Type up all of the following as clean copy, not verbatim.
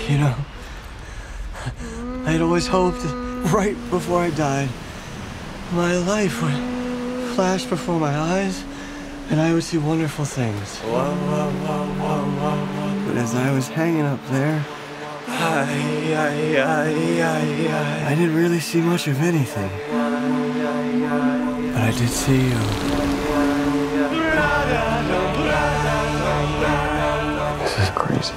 You know, I'd always hoped that right before I died, my life would flash before my eyes and I would see wonderful things. But as I was hanging up there, I didn't really see much of anything. But I did see you. This is crazy.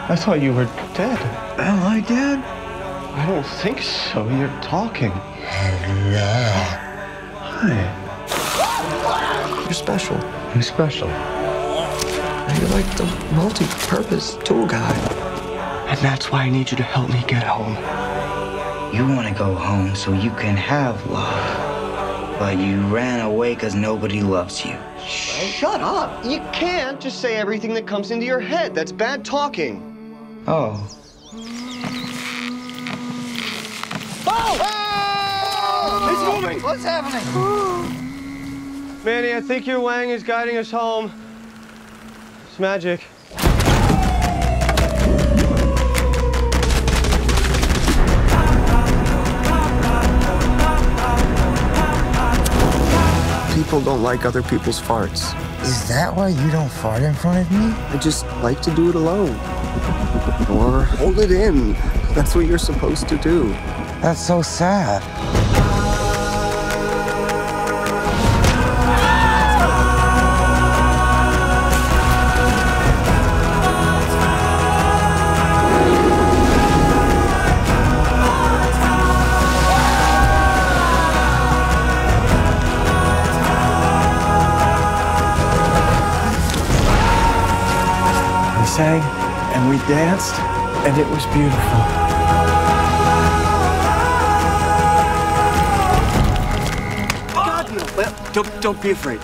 I thought you were dead. Am I dead? I don't think so. You're talking. Hi. You're special. I'm special. You're like the multi-purpose tool guy. And that's why I need you to help me get home. You want to go home so you can have love. But you ran away because nobody loves you. Shut up! You can't just say everything that comes into your head. That's bad talking. Oh. Oh! It's moving! What's happening? Manny, I think your Wang is guiding us home. It's magic. People don't like other people's farts. Is that why you don't fart in front of me? I just like to do it alone. Or hold it in. That's what you're supposed to do. That's so sad. We sang and we danced and it was beautiful. God, no. Well, don't be afraid.